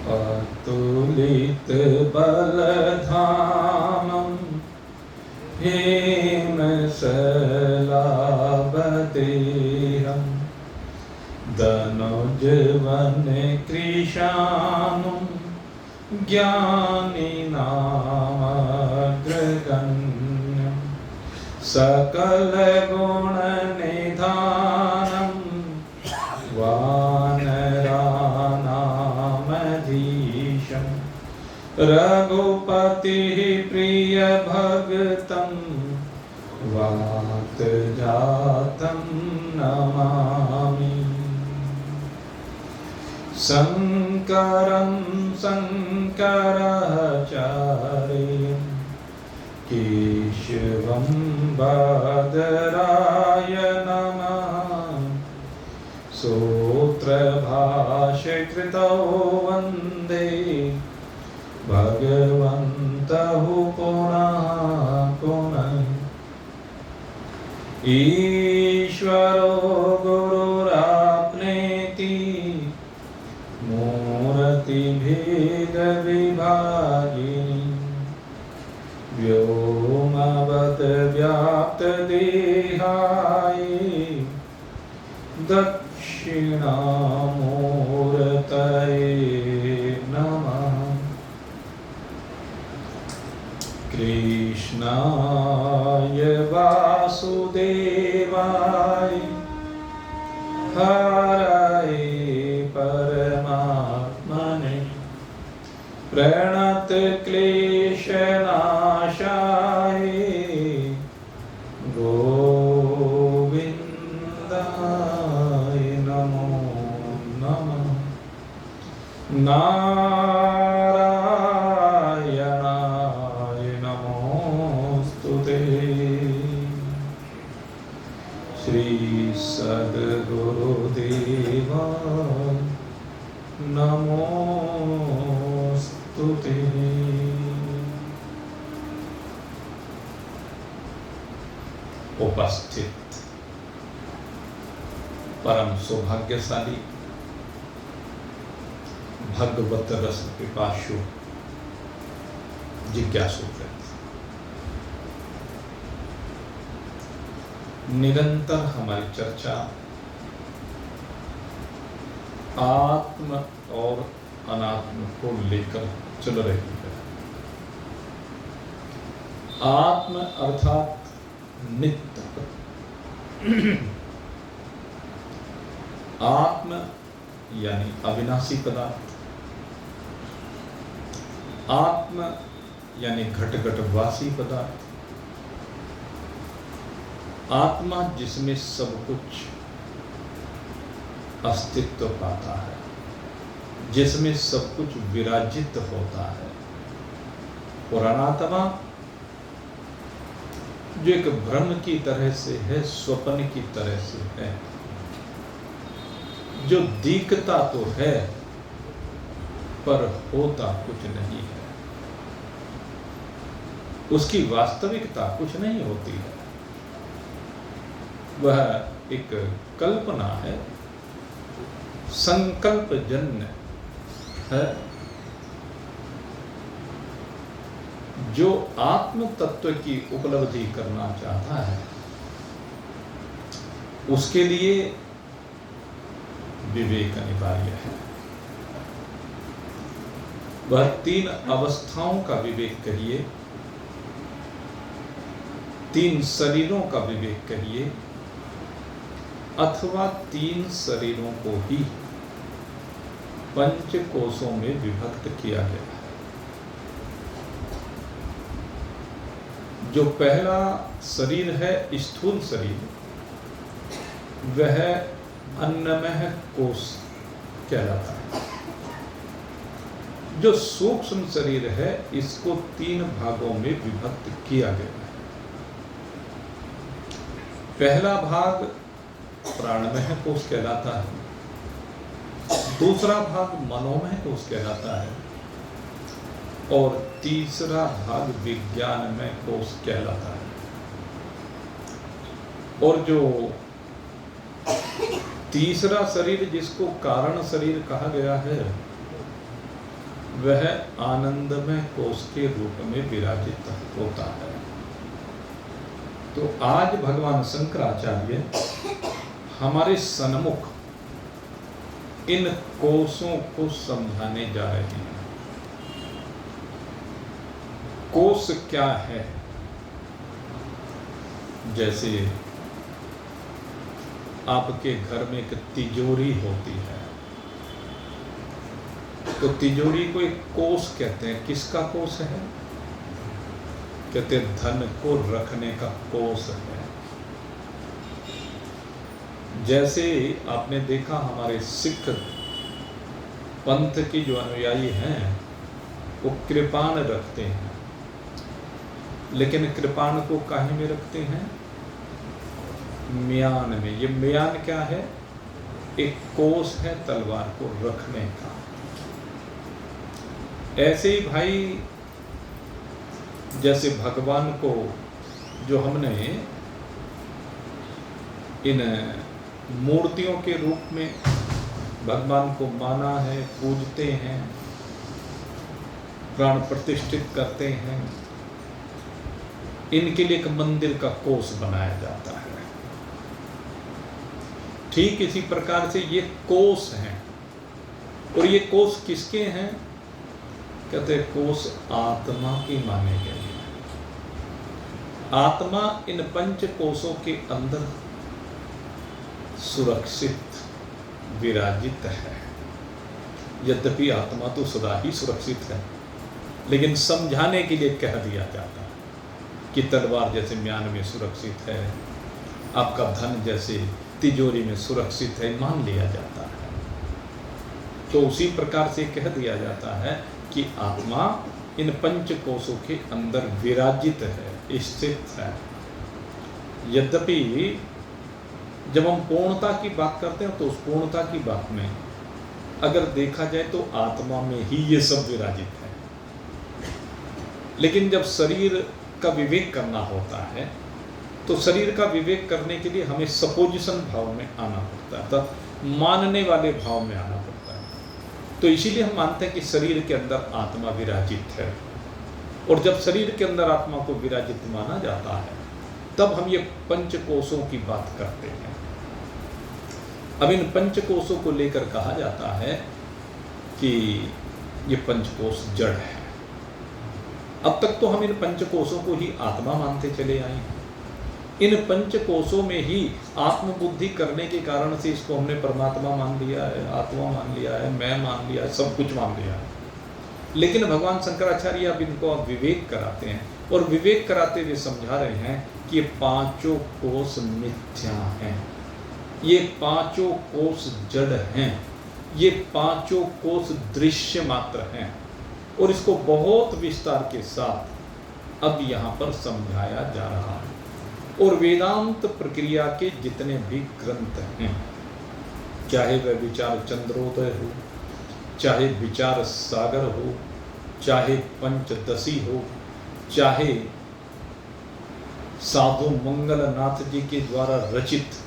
अतुलित बलधामं हेमशलाभदेहं धनुजवनकृशानुं ज्ञानिनामग्रगण्यं सकलगुणनिधानं वानराणामधीशं रघुपतिः प्रियभक्तं वातजातं नमामि। शङ्करं शङ्कराचार्यं केशवं बादरायणं सूत्रभाष्यकृतौ वन्दे भगवन्तौ पुनः पुनः। ईश्वरो गुरुराप्नेति मूर्तिभेदविभागिनी व्योमवद्व्याप्तदेहाय दक्षिणामूर्तये नमः। कृष्णाय वासुदेवाय हरये परमात्मने प्रणतक्लेशनाशाय गोविन्दाय नमो नमः। नारायणाय नमोस्तुते। श्री सद्गुरुदेवा नमोस्तुते। उपस्थित परम सौभाग्यशाली भगवत रस पिपासु जिज्ञासु वृत्त, निरंतर हमारी चर्चा आत्म और अनात्म को लेकर चल रही है। आत्म अर्थात नित्य, आत्म यानी अविनाशी पदार्थ, आत्म यानी घट घटवासी पदार्थ, आत्मा जिसमें सब कुछ अस्तित्व पाता है, जिसमें सब कुछ विराजित होता है। और अनात्मा जो एक भ्रम की तरह से है, स्वप्न की तरह से है, जो दिखता तो है पर होता कुछ नहीं है, उसकी वास्तविकता कुछ नहीं होती है। वह एक कल्पना है, संकल्पजन्य है। जो आत्म तत्व की उपलब्धि करना चाहता है उसके लिए विवेक अनिवार्य है। वह तीन अवस्थाओं का विवेक करिए, तीन शरीरों का विवेक करिए, अथवा तीन शरीरों को ही पंच कोशों में विभक्त किया गया है। जो पहला शरीर है स्थूल शरीर, वह अन्नमय कोश कहलाता है। जो सूक्ष्म शरीर है इसको तीन भागों में विभक्त किया गया है। पहला भाग प्राणमय कोश कहलाता है, दूसरा भाग मनोमय कोश कहलाता है और तीसरा भाग विज्ञानमय कोश कहलाता है। और जो तीसरा शरीर जिसको कारण शरीर कहा गया है वह आनंदमय कोश के रूप में विराजित होता है। तो आज भगवान शंकराचार्य हमारे सन्मुख इन कोशों को समझाने जा रहे हैं। कोश क्या है? जैसे आपके घर में एक तिजोरी होती है, तो तिजोरी को एक कोष कहते हैं। किसका कोष है? कहते हैं धन को रखने का कोष है। जैसे आपने देखा हमारे सिख पंथ के जो अनुयायी हैं वो कृपाण रखते हैं, लेकिन कृपाण को काहे में रखते हैं? म्यान में। ये म्यान क्या है? एक कोष है तलवार को रखने का। ऐसे ही भाई जैसे भगवान को जो हमने इन मूर्तियों के रूप में भगवान को माना है, पूजते हैं, प्राण प्रतिष्ठित करते हैं, इनके लिए एक मंदिर का कोष बनाया जाता है। ठीक इसी प्रकार से ये कोष हैं। और ये कोष किसके हैं? कहते हैं कोष आत्मा की माने गए। आत्मा इन पंच कोशों के अंदर सुरक्षित विराजित है। यद्यपि आत्मा तो सदा ही सुरक्षित है, लेकिन समझाने के लिए कह दिया जाता है कि तलवार जैसे म्यान में सुरक्षित है, आपका धन जैसे तिजोरी में सुरक्षित है, मान लिया जाता है। तो उसी प्रकार से कह दिया जाता है कि आत्मा इन पंच कोशों के अंदर विराजित है, स्थित है। यद्यपि जब हम पूर्णता की बात करते हैं तो उस पूर्णता की बात में अगर देखा जाए तो आत्मा में ही ये सब विराजित है। लेकिन जब शरीर का विवेक करना होता है तो शरीर का विवेक करने के लिए हमें सपोजिशन भाव में आना पड़ता है, तो मानने वाले भाव में आना पड़ता है। तो इसीलिए हम मानते हैं कि शरीर के अंदर आत्मा विराजित है। और जब शरीर के अंदर आत्मा को विराजित माना जाता है तब हम ये पंचकोशों की बात करते हैं। अब इन पंचकोशों को लेकर कहा जाता है कि ये पंचकोश जड़ है। अब तक तो हम इन पंचकोशों को ही आत्मा मानते चले आए हैं। इन पंचकोशों में ही आत्मबुद्धि करने के कारण से इसको हमने परमात्मा मान लिया है, आत्मा मान लिया है, मैं मान लिया है, सब कुछ मान लिया है। लेकिन भगवान शंकराचार्य अब इनको विवेक कराते हैं और विवेक कराते हुए समझा रहे हैं कि ये पांचों कोश मिथ्या हैं, ये पांचों कोश जड़ हैं, ये पांचों कोश दृश्य मात्र हैं। और इसको बहुत विस्तार के साथ अब यहाँ पर समझाया जा रहा है। और वेदांत प्रक्रिया के जितने भी ग्रंथ हैं, चाहे वह विचार चंद्रोदय हो, चाहे विचार सागर हो, चाहे पंचदशी हो, चाहे साधु मंगलनाथ जी के द्वारा रचित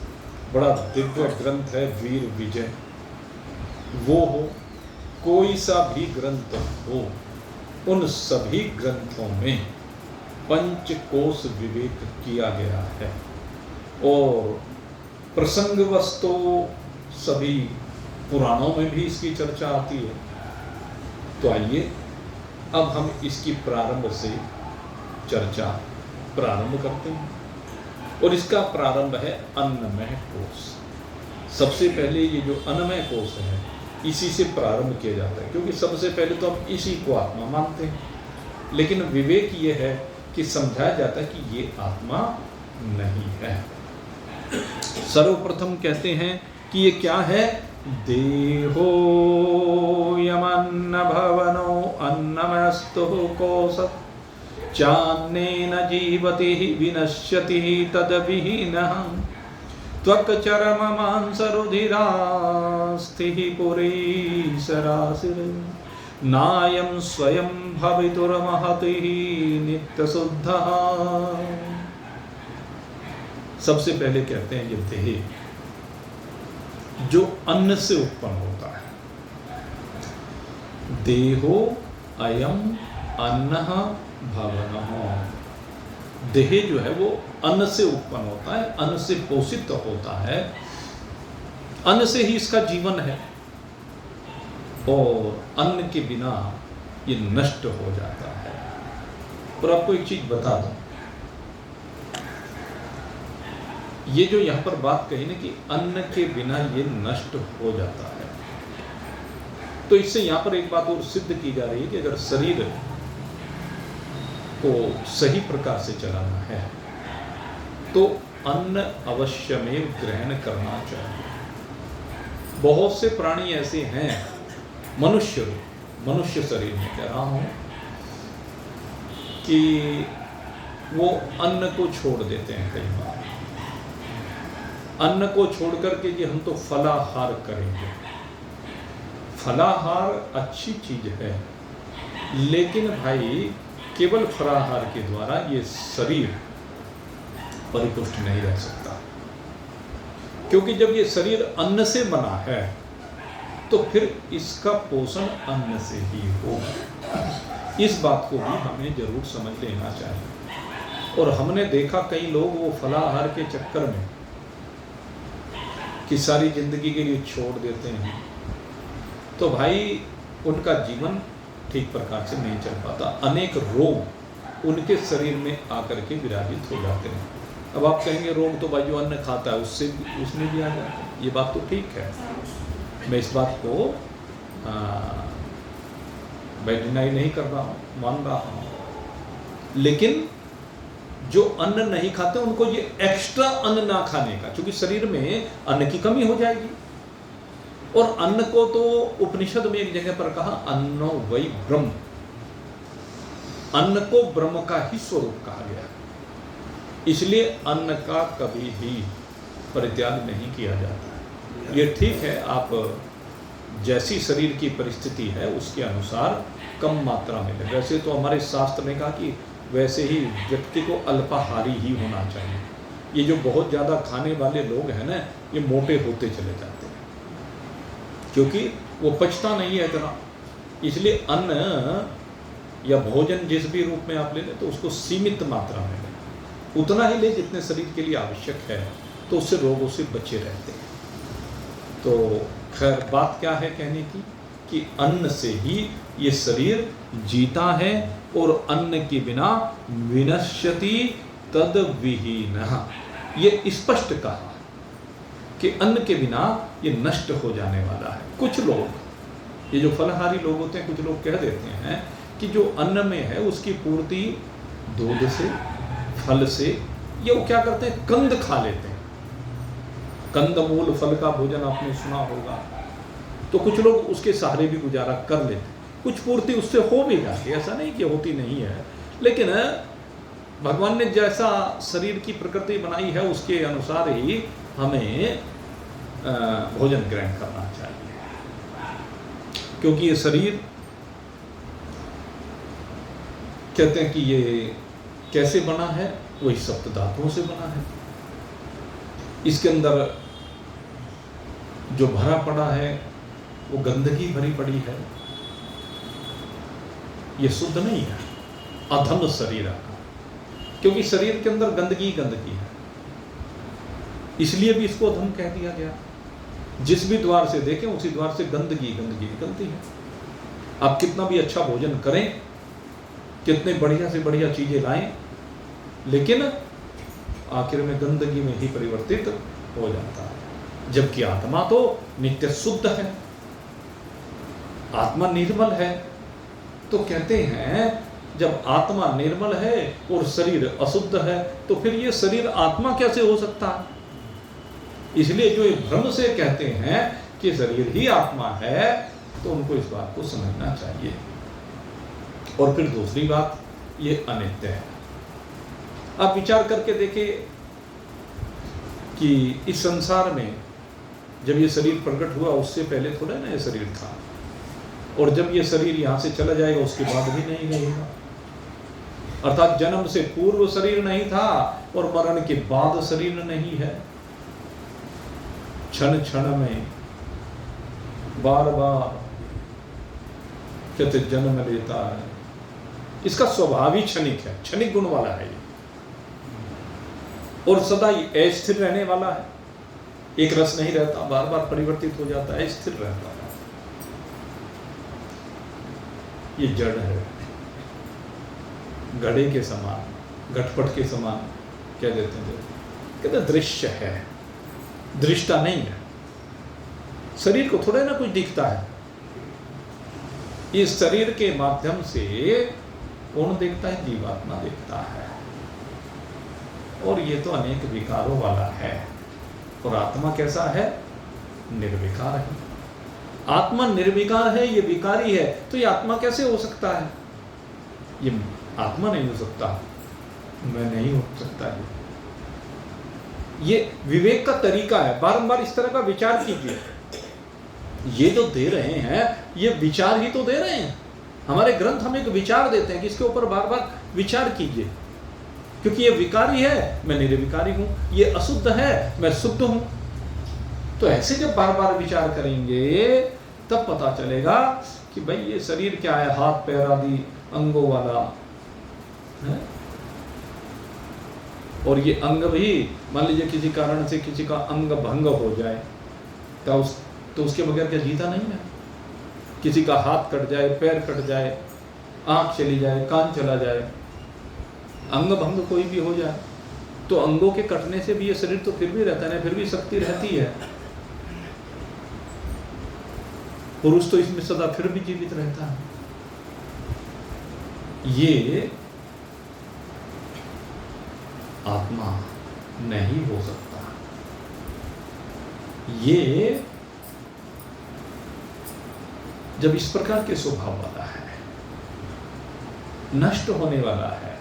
बड़ा दिव्य ग्रंथ है वीर विजय, वो हो, कोई सा भी ग्रंथ हो, उन सभी ग्रंथों में पंचकोश विवेक किया गया है। और प्रसंगवश तो सभी पुराणों में भी इसकी चर्चा आती है। तो आइए अब हम इसकी प्रारंभ से चर्चा प्रारंभ करते हैं। और इसका प्रारंभ है अन्नमय कोश। सबसे पहले ये जो अन्नमय कोश है इसी से प्रारंभ किया जाता है, क्योंकि सबसे पहले तो हम इसी को आत्मा मानते हैं। लेकिन विवेक ये है कि समझाया जाता है कि ये आत्मा नहीं है। सर्वप्रथम कहते हैं कि ये क्या है? देहो यमन्न भवनो अन्नमस्तु कोश चान्नेन जीवति विनश्यति तद्विहीनः त्वक् चर्म मांस रुधिरास्थिः पुरी सरासिर नायं स्वयं भवितुर्महतिः नित्यशुद्धः। सबसे पहले कहते हैं ये देह जो अन्न से उत्पन्न होता है। देहो अयम अन्नः भवनः। देह जो है वो अन्न से उत्पन्न होता है, अन्न से पोषित होता है, अन्न से ही इसका जीवन है, और अन्न के बिना ये नष्ट हो जाता है। और आपको एक चीज बता दूं, ये जो यहाँ पर बात कही ना कि अन्न के बिना ये नष्ट हो जाता है, तो इससे यहाँ पर एक बात और सिद्ध की जा रही है कि अगर शरीर को सही प्रकार से चलाना है तो अन्न अवश्यमेव ग्रहण करना चाहिए। बहुत से प्राणी ऐसे हैं, मनुष्य शरीर में कह रहा हूं, कि वो अन्न को छोड़ देते हैं। कई बार अन्न को छोड़ करके कि हम तो फलाहार करेंगे। फलाहार अच्छी चीज है, लेकिन भाई केवल फलाहार के द्वारा ये शरीर परिपुष्ट नहीं रह सकता, क्योंकि जब ये शरीर अन्न से बना है तो फिर इसका पोषण अन्न से ही होगा। इस बात को भी हमें जरूर समझ लेना चाहिए। और हमने देखा कई लोग वो फलाहार के चक्कर में कि सारी जिंदगी के लिए छोड़ देते हैं, तो भाई उनका जीवन ठीक प्रकार से नहीं चल पाता। अनेक रोग उनके शरीर में आकर के विराजित हो जाते हैं। अब आप कहेंगे रोग तो भाई जो अन्न खाता है उसमें भी आ जाता है। ये बात तो ठीक है, मैं इस बात को मैं डिनाई नहीं कर रहा हूँ, मान रहा हूँ, लेकिन जो अन्न नहीं खाते उनको ये एक्स्ट्रा अन्न ना खाने का, क्योंकि शरीर में अन्न की कमी हो जाएगी। और अन्न को तो उपनिषद में एक जगह पर कहा अन्नो वै ब्रह्म, अन्न को ब्रह्म का ही स्वरूप कहा गया। इसलिए अन्न का कभी भी परित्याग नहीं किया जाता। ये ठीक है, आप जैसी शरीर की परिस्थिति है उसके अनुसार कम मात्रा में ले। वैसे तो हमारे शास्त्र ने कहा कि वैसे ही व्यक्ति को अल्पाहारी ही होना चाहिए। ये जो बहुत ज़्यादा खाने वाले लोग हैं ना, ये मोटे होते चले जाते हैं, क्योंकि वो पचता नहीं है इतना। इसलिए अन्न या भोजन जिस भी रूप में आप ले लें तो उसको सीमित मात्रा में लें, उतना ही ले जितने शरीर के लिए आवश्यक है, तो उससे रोगों से बचे रहते हैं। तो खैर बात क्या है कहने की, कि अन्न से ही ये शरीर जीता है, और अन्न के बिना विनश्यति तद विहीनः, ये स्पष्ट कहा कि अन्न के बिना ये नष्ट हो जाने वाला है। कुछ लोग, ये जो फलहारी लोग होते हैं, कुछ लोग कह देते हैं कि जो अन्न में है उसकी पूर्ति दूध से, फल से, ये वो क्या करते हैं, कंद खा लेते हैं। कंदमूल फल का भोजन आपने सुना होगा, तो कुछ लोग उसके सहारे भी गुजारा कर लेते हैं। कुछ पूर्ति उससे हो भी जाती है, ऐसा नहीं कि होती नहीं है, लेकिन भगवान ने जैसा शरीर की प्रकृति बनाई है उसके अनुसार ही हमें भोजन ग्रहण करना चाहिए। क्योंकि ये शरीर, कहते हैं कि ये कैसे बना है, वही सप्त धातुओं से बना है। इसके अंदर जो भरा पड़ा है वो गंदगी भरी पड़ी है, ये शुद्ध नहीं है, अधम शरीर है। क्योंकि शरीर के अंदर गंदगी है, इसलिए भी इसको अधम कह दिया गया। जिस भी द्वार से देखें उसी द्वार से गंदगी निकलती है। आप कितना भी अच्छा भोजन करें, कितने बढ़िया से बढ़िया चीजें लाएं, लेकिन आखिर में गंदगी में ही परिवर्तित हो जाता है। जबकि आत्मा तो नित्य शुद्ध है, आत्मा निर्मल है। तो कहते हैं जब आत्मा निर्मल है और शरीर अशुद्ध है, तो फिर ये शरीर आत्मा कैसे हो सकता है? इसलिए जो भ्रम से कहते हैं कि शरीर ही आत्मा है, तो उनको इस बात को समझना चाहिए। और फिर दूसरी बात, ये अनित्य है। आप विचार करके देखें कि इस संसार में जब ये शरीर प्रकट हुआ उससे पहले थोड़ा ना ये शरीर था, और जब ये शरीर यहाँ से चला जाएगा उसके बाद भी नहीं रहेगा। अर्थात जन्म से पूर्व शरीर नहीं था और मरण के बाद शरीर नहीं है। क्षण क्षण में बार बार कहते जन्म लेता है, इसका स्वभाव ही क्षणिक है, क्षणिक गुण वाला है ये, और सदा ही अस्थिर रहने वाला है। एक रस नहीं रहता, बार बार परिवर्तित हो जाता है, स्थिर रहता है। ये जड़ है, घड़े के समान, घटपट के समान कह देते हैं, कहते दृश्य है, दृष्टा नहीं है। शरीर को थोड़ा ना कुछ दिखता है, इस शरीर के माध्यम से कौन देखता है? जीवात्मा देखता है। और ये तो अनेक विकारों वाला है, और आत्मा कैसा है? निर्विकार है। आत्मा निर्विकार है, ये विकारी है, तो ये आत्मा कैसे हो सकता है? ये आत्मा नहीं हो सकता, मैं नहीं हो सकता। ये विवेक का तरीका है, बारंबार इस तरह का विचार कीजिए। ये जो दे रहे हैं, ये विचार ही तो दे रहे हैं। हमारे ग्रंथ हमें एक विचार देते हैं कि इसके ऊपर बार बार विचार कीजिए, क्योंकि ये विकारी है, मैं निर्विकारी हूं, ये अशुद्ध है, मैं शुद्ध हूं। तो ऐसे जब बार बार विचार करेंगे तब पता चलेगा कि भाई ये शरीर क्या है, हाथ पैर आदि अंगों वाला है। और ये अंग भी, मान लीजिए किसी कारण से किसी का अंग भंग हो जाए तो उसके बगैर क्या जीता नहीं है? किसी का हाथ कट जाए, पैर कट जाए, आंख चली जाए, कान चला जाए, अंग भंग कोई भी हो जाए, तो अंगों के कटने से भी ये शरीर तो फिर भी रहता है, फिर भी शक्ति रहती है। पुरुष तो इसमें सदा फिर भी जीवित रहता है। ये आत्मा नहीं हो सकता। ये जब इस प्रकार के स्वभाव वाला है, नष्ट होने वाला है,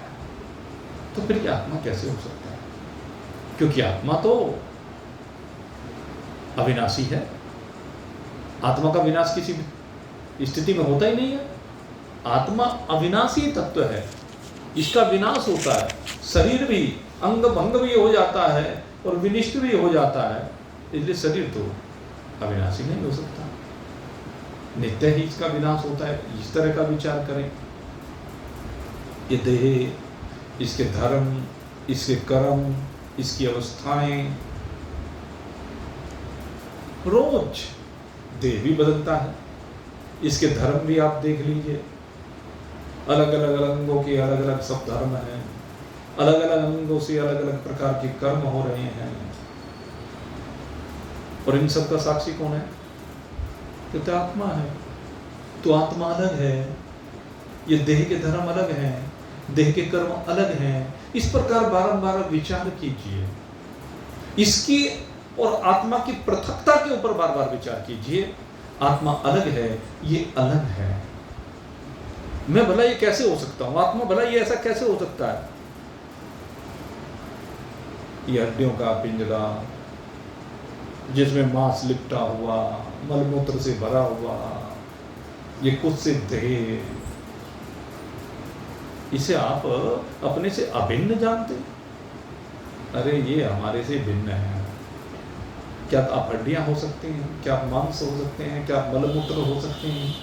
तो फिर ये आत्मा कैसे हो सकता है? क्योंकि आत्मा तो अविनाशी है। आत्मा का विनाश किसी स्थिति में होता ही नहीं है। आत्मा अविनाशी तत्व है, इसका विनाश होता है। शरीर भी अंग भंग भी हो जाता है और विनिष्ट भी हो जाता है, इसलिए शरीर तो अविनाशी नहीं हो सकता, नित्य ही इसका विनाश होता है। इस तरह का विचार करें। ये देह, इसके धर्म, इसके कर्म, इसकी अवस्थाएं, रोज देह भी बदलता है, इसके धर्म भी आप देख लीजिए, अलग अलग अंगों के अलग अलग सब धर्म हैं, अलग अलग अंगों से अलग अलग प्रकार के कर्म हो रहे हैं। और इन सब का साक्षी कौन है? कहते आत्मा है। तो आत्मा अलग है, ये देह के धर्म अलग हैं, देह के कर्म अलग हैं। इस प्रकार बारंबार विचार कीजिए, इसकी और आत्मा की पृथकता के ऊपर बार बार विचार कीजिए। आत्मा अलग है, ये अलग है। मैं भला ये कैसे हो सकता हूं? आत्मा भला ये ऐसा कैसे हो सकता है? ये हड्डियों का पिंजरा, जिसमें मांस लिपटा हुआ, मलमूत्र से भरा हुआ, ये कुत्सित देह, इसे आप अपने से अभिन्न जानते? अरे ये हमारे से भिन्न है। क्या आप हड्डियां हो सकती हैं? क्या आप मांस हो सकते हैं? क्या आप मलमूत्र हो सकते हैं?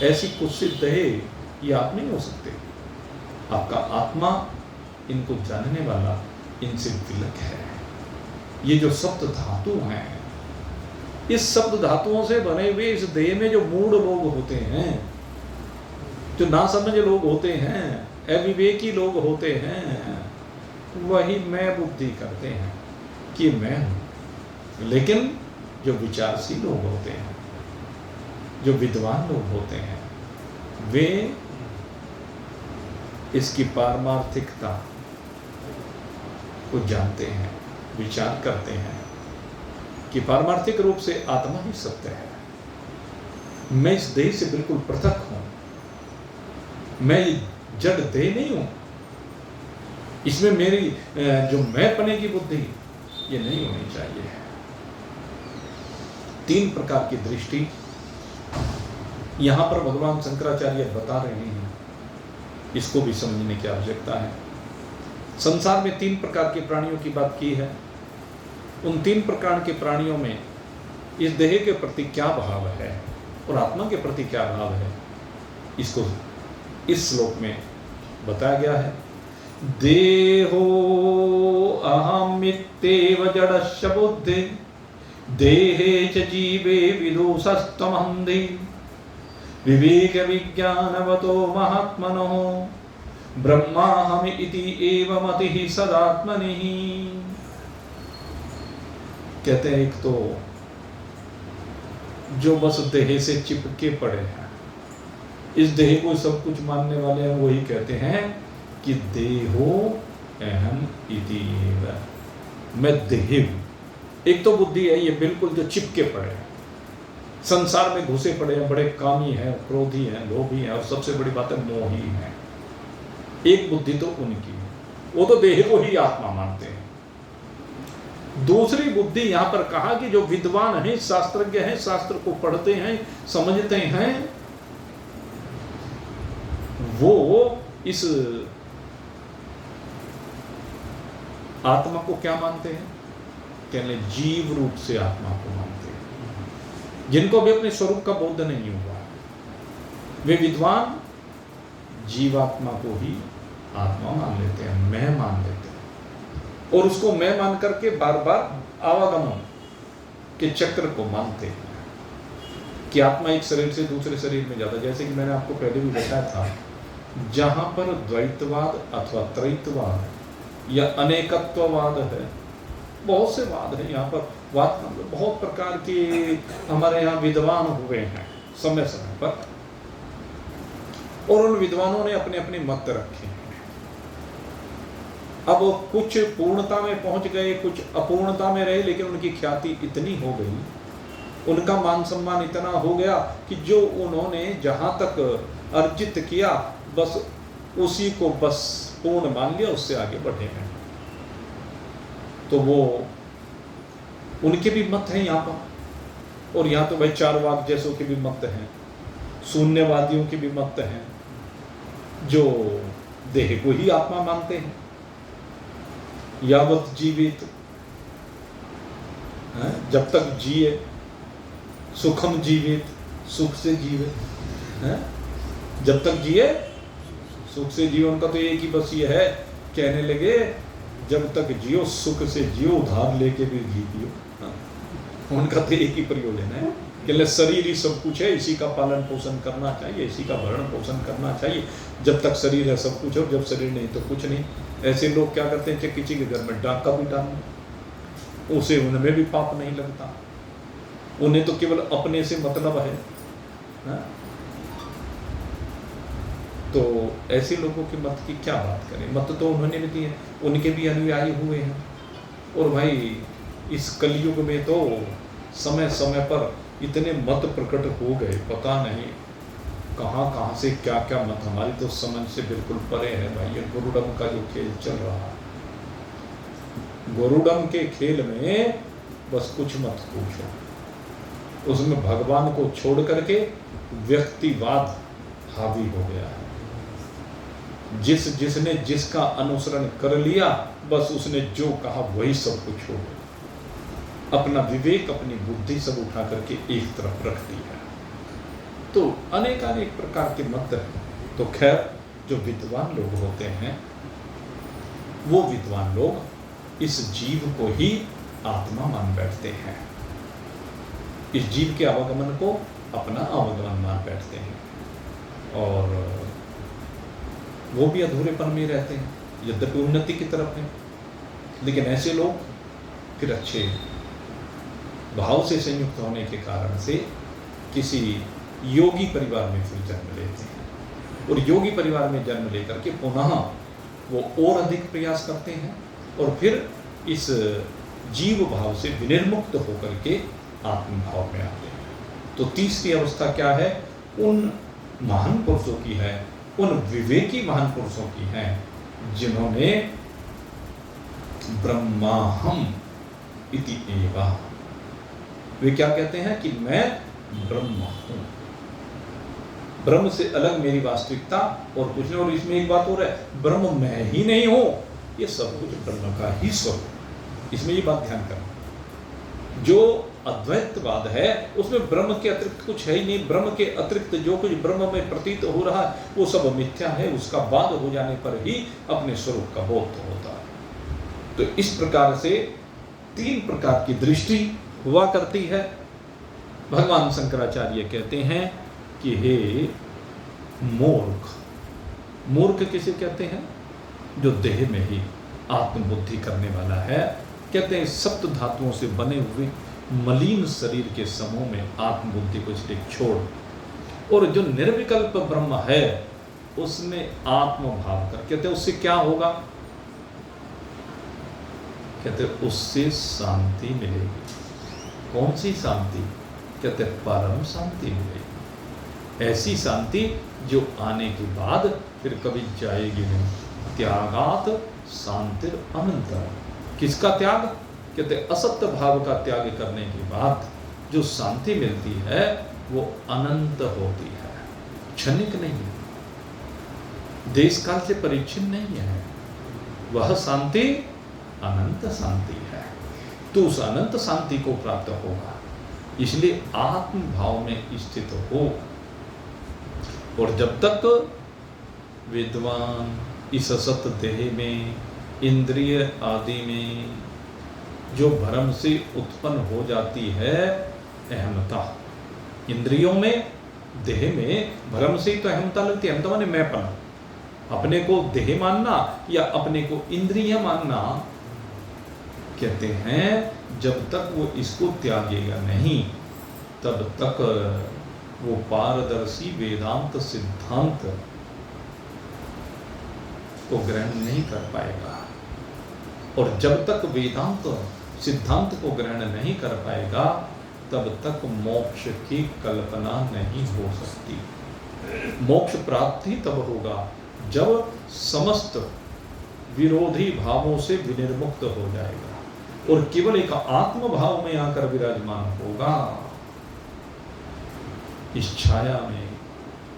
ऐसी कुत्सित देह ये आप नहीं हो सकते। आपका आत्मा इनको जानने वाला इनसे विलक है। ये जो सप्त धातु हैं, इस शब्द धातुओं से बने हुए इस देह में जो मूढ़ लोग होते हैं, जो नासमझ लोग होते हैं, अविवेकी लोग होते हैं, वही मैं बुद्धि करते हैं कि मैं हूं। लेकिन जो विचारशील लोग होते हैं, जो विद्वान लोग होते हैं, वे इसकी पारमार्थिकता को जानते हैं, विचार करते हैं कि पारमार्थिक रूप से आत्मा ही सत्य है। मैं इस देह से बिल्कुल पृथक हूं, मैं जड़ देह नहीं हूं, इसमें मेरी जो मैं पने की बुद्धि ये नहीं होनी चाहिए। तीन प्रकार की दृष्टि यहां पर भगवान शंकराचार्य बता रहे हैं, इसको भी समझने की आवश्यकता है। संसार में तीन प्रकार के प्राणियों की बात की है। उन तीन प्रकार के प्राणियों में इस देह के प्रति क्या भाव है और आत्मा के प्रति क्या भाव है, इसको इस श्लोक में बताया गया है। देहो अहमित्येव जडस्य बुद्धि देहे च जीवे विदुषस्तमहंधि विवेक विज्ञानवतो महात्मनो ब्रह्माहमि इति एव मतिः सदात्मनि। कहते हैं एक तो जो बस देह से चिपके पड़े हैं, इस देह को सब कुछ मानने वाले हैं, वही कहते हैं कि देहो अहम इति एव, मैं देह हूं। एक तो बुद्धि है, ये बिल्कुल जो चिपके पड़े हैं, संसार में घुसे पड़े हैं, बड़े कामी हैं, क्रोधी हैं, लोभी हैं, और सबसे बड़ी बात है मोही हैं। एक बुद्धि तो उनकी है, वो तो देह को ही आत्मा मानते हैं। दूसरी बुद्धि यहां पर कहा कि जो विद्वान हैं, शास्त्रज्ञ हैं, शास्त्र को पढ़ते हैं, समझते हैं, वो इस आत्मा को क्या मानते हैं? कहने जीव रूप से आत्मा को मानते हैं। जिनको भी अपने स्वरूप का बोध नहीं हुआ, वे विद्वान जीवात्मा को ही आत्मा मान लेते हैं, मैं मान लेते हैं, और उसको मैं मान करके बार बार आवागमन के चक्र को मानते हैं कि आत्मा एक शरीर से दूसरे शरीर में जाता। जैसे कि मैंने आपको पहले भी बताया था, जहां पर द्वैतवाद अथवा त्रैतवाद या अनेकत्ववाद है, बहुत से वाद है यहाँ पर, वाद बहुत प्रकार के हमारे यहाँ विद्वान हुए हैं समय समय पर, और उन विद्वानों ने अपने अपने मत रखे हैं। अब कुछ पूर्णता में पहुंच गए, कुछ अपूर्णता में रहे, लेकिन उनकी ख्याति इतनी हो गई, उनका मान सम्मान इतना हो गया कि जो उन्होंने जहां तक अर्जित किया बस उसी को बस पूर्ण मान लिया, उससे आगे बढ़े हैं। तो वो उनके भी मत हैं यहाँ पर, और यहाँ तो भाई चारवाक जैसों के भी मत हैं, शून्यवादियों के भी मत हैं, जो देह को ही आत्मा मानते हैं। यावत जीवित, जब तक जिए, सुखम जीवित, सुख से जीवे, जब तक जिए सुख से जियो। उनका तो एक ही बस ये है, कहने लगे जब तक जियो सुख से जियो, उधार लेके भी जी पियो। उनका तो एक ही प्रयोजन है कि शरीर ही सब कुछ है, इसी का पालन पोषण करना चाहिए, इसी का भरण पोषण करना चाहिए। जब तक शरीर है सब कुछ है, और जब शरीर नहीं तो कुछ नहीं। ऐसे लोग क्या करते हैं कि किसी के घर में डाका भी डालना, उसे उनमें भी पाप नहीं लगता, उन्हें तो केवल अपने से मतलब है ना? तो ऐसे लोगों के मत की क्या बात करें, मत तो उन्होंने भी दिए, उनके भी अनुयायी हुए हैं। और भाई इस कलयुग में तो समय समय पर इतने मत प्रकट हो गए, पता नहीं कहाँ कहाँ से क्या क्या मत, हमारी तो समझ से बिल्कुल परे है भाई। ये गुरुडम का जो खेल चल रहा है, गुरुडम के खेल में बस कुछ मत पूछो, उसमें भगवान को छोड़ करके व्यक्तिवाद हावी हो गया है। जिसने जिसका अनुसरण कर लिया, बस उसने जो कहा वही सब कुछ हो गया। अपना विवेक, अपनी बुद्धि सब उठा करके एक तरफ रख दी है। तो अनेक प्रकार के मत हैं। तो खैर, जो विद्वान लोग होते हैं, वो विद्वान लोग इस जीव को ही आत्मा मान बैठते हैं, इस जीव के आवागमन को अपना आवागमन मान बैठते हैं, और वो भी अधूरेपन में रहते हैं, यद्यपि उन्नति की तरफ है। लेकिन ऐसे लोग फिर अच्छे भाव से संयुक्त होने के कारण से किसी योगी परिवार में फिर जन्म लेते हैं, और योगी परिवार में जन्म लेकर के पुनः वो और अधिक प्रयास करते हैं, और फिर इस जीव भाव से विनिर्मुक्त होकर के आत्म भाव में आते हैं। तो तीसरी अवस्था क्या है? उन महान पुरुषों की है, उन विवेकी महान पुरुषों की है, जिन्होंने ब्रह्माहम इति एवा, वे क्या कहते हैं कि मैं ब्रह्म हूं, ब्रह्म से अलग मेरी वास्तविकता और कुछ नहीं। और इसमें एक बात हो रहा है, ब्रह्म मैं ही नहीं हूं, ये सब कुछ ब्रह्म का ही स्वरूप। इसमें ये बात ध्यान करना, जो अद्वैतवाद है उसमें ब्रह्म के अतिरिक्त कुछ है ही नहीं। ब्रह्म के अतिरिक्त जो कुछ ब्रह्म में प्रतीत हो रहा है वो सब मिथ्या है। उसका बाद हो जाने पर ही अपने स्वरूप का बोध होता है। तो इस प्रकार से 3 प्रकार की दृष्टि हुआ करती है। भगवान शंकराचार्य कहते हैं कि हे मूर्ख, मूर्ख किसे कहते हैं? जो देह में ही आत्मबुद्धि करने वाला है। कहते हैं सप्त धातुओं से बने हुए मलिन शरीर के समूह में आत्मबुद्धि को इसलिए छोड़, और जो निर्विकल्प ब्रह्म है उसमें आत्मभाव कर। कहते हैं उससे क्या होगा? कहते हैं उससे शांति मिलेगी। कौन सी शांति? कहते हैं परम शांति मिलेगी। ऐसी शांति जो आने के बाद फिर कभी जाएगी नहीं। त्यागात शांतिर अनंतर। किसका त्याग? कहते असत्य भाव का त्याग करने के बाद जो शांति मिलती है वो अनंत होती है, क्षणिक नहीं है, देश काल से परिच्छिन्न नहीं है। वह शांति अनंत शांति है। तो उस अनंत शांति को प्राप्त होगा। इसलिए आत्म भाव में स्थित हो। और जब तक विद्वान इस असत देह में, इंद्रिय आदि में जो भ्रम से उत्पन्न हो जाती है अहमता, इंद्रियों में, देह में भ्रम से ही तो अहमता लगती है। अहमता माने मैंपना, अपने को देह मानना या अपने को इंद्रिय मानना। कहते हैं जब तक वो इसको त्यागेगा नहीं तब तक वो पारदर्शी वेदांत सिद्धांत को ग्रहण नहीं कर पाएगा। और जब तक वेदांत सिद्धांत को ग्रहण नहीं कर पाएगा तब तक मोक्ष की कल्पना नहीं हो सकती। मोक्ष प्राप्ति तब होगा जब समस्त विरोधी भावों से विनिर्मुक्त हो जाएगा और केवल एक आत्म भाव में आकर विराजमान होगा। इस छाया में,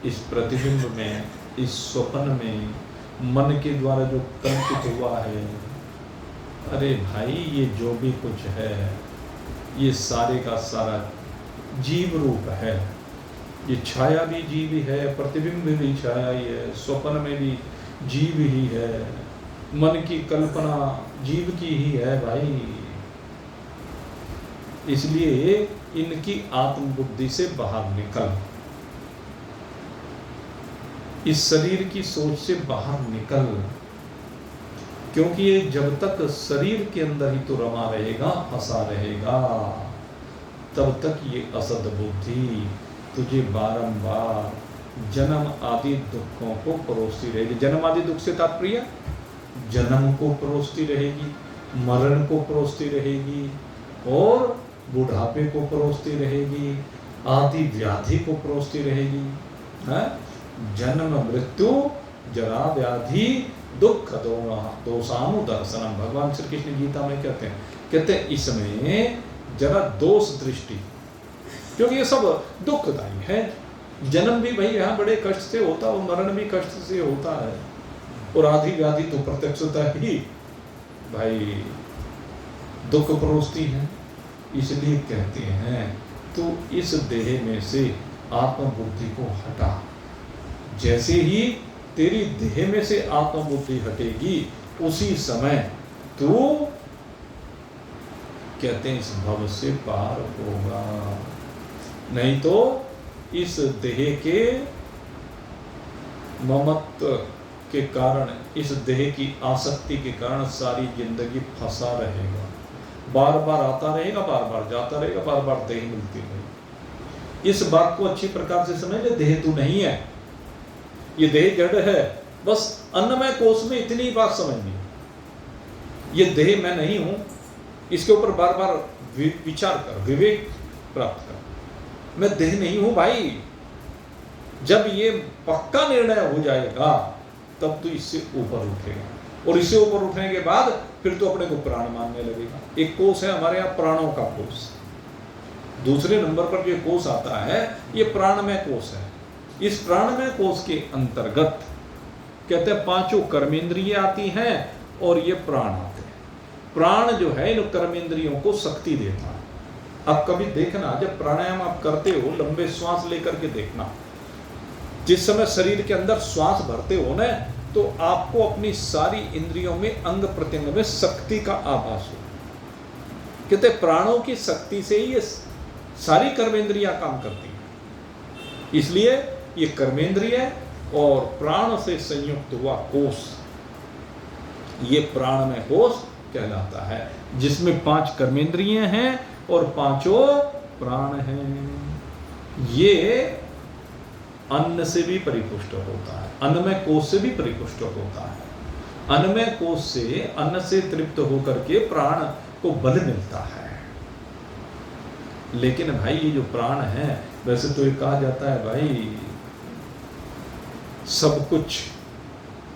इस प्रतिबिंब में, इस स्वप्न में मन के द्वारा जो कल्पित हुआ है, अरे भाई ये जो भी कुछ है ये सारे का सारा जीव रूप है। ये छाया भी जीव ही है, प्रतिबिंब भी छाया ही है, स्वप्न में भी जीव ही है, मन की कल्पना जीव की ही है भाई। इसलिए इनकी आत्मबुद्धि से बाहर निकल, इस शरीर की सोच से बाहर निकल, क्योंकि ये जब तक शरीर के अंदर ही तो रमा रहेगा, फंसा रहेगा, तब तक ये असद बुद्धि तुझे बारंबार जन्म आदि दुखों को परोसती रहेगी। जन्म आदि दुख से तात्पर्य जन्म को परोसती रहेगी, मरण को परोसती रहेगी और बुढ़ापे को परोसती रहेगी, आदि व्याधि को परोसती रहेगी। है जन्म मृत्यु जरा व्याधि दुख दोषानुदर्शनम। भगवान श्री कृष्ण गीता में कहते हैं इसमें जरा दोष दृष्टि, क्योंकि ये सब दुखदायी है। जन्म भी भाई यहाँ बड़े कष्ट से होता है और मरण भी कष्ट से होता है और आदि व्याधि तो प्रत्यक्षता ही भाई दुख परोसती है। इसलिए कहते हैं तो इस देह में से आत्मबुद्धि को हटा। जैसे ही तेरी देह में से आत्मबुद्धि हटेगी उसी समय तू कहते हैं इस भव से पार होगा। नहीं तो इस देह के ममत्व के कारण, इस देह की आसक्ति के कारण सारी जिंदगी फंसा रहेगा, बार बार आता रहेगा, बार बार जाता रहेगा, बार बार देह मिलती रहेगी। इस बात को अच्छी प्रकार से समझ ले, देह तू नहीं है, ये देह जड़ है। बस अन्नमय कोश में इतनी बात समझनी, ये देह मैं नहीं हूं, इसके ऊपर बार बार विचार कर, विवेक प्राप्त कर। मैं देह नहीं हूं भाई। जब ये पक्का निर्णय हो जाएगा तब तो इससे ऊपर उठेगा और इससे ऊपर उठने के बाद फिर तो अपने को प्राण मानने लगेगा। एक कोश है हमारे यहाँ प्राणों का कोश, दूसरे नंबर पर जो कोश आता है ये प्राणमय कोश है। इस प्राणमय कोश के अंतर्गत कहते हैं 5 कर्मेंद्रिय आती हैं और ये प्राण आते हैं। प्राण जो है इन कर्मेंद्रियों को शक्ति देता है अब कभी देखना, जब प्राणायाम आप करते हो, लंबे श्वास लेकर के देखना, जिस समय शरीर के अंदर श्वास भरते हो ना, तो आपको अपनी सारी इंद्रियों में, अंग प्रत्यंग में शक्ति का आभास हो। कहते प्राणों की शक्ति से ही ये सारी कर्मेंद्रियां काम करती हैं। इसलिए ये कर्मेंद्रिय और प्राण से संयुक्त हुआ कोष, ये प्राणमय कोष कहलाता है, जिसमें 5 कर्मेंद्रिय हैं और 5 प्राण हैं। ये अन्न से भी परिपुष्ट होता है, अन्नमय कोष से भी परिपुष्ट होता है। अन्नमय कोष से, अन्न से तृप्त होकर के प्राण को बल मिलता है। लेकिन भाई ये जो प्राण है, वैसे तो ये कहा जाता है भाई सब कुछ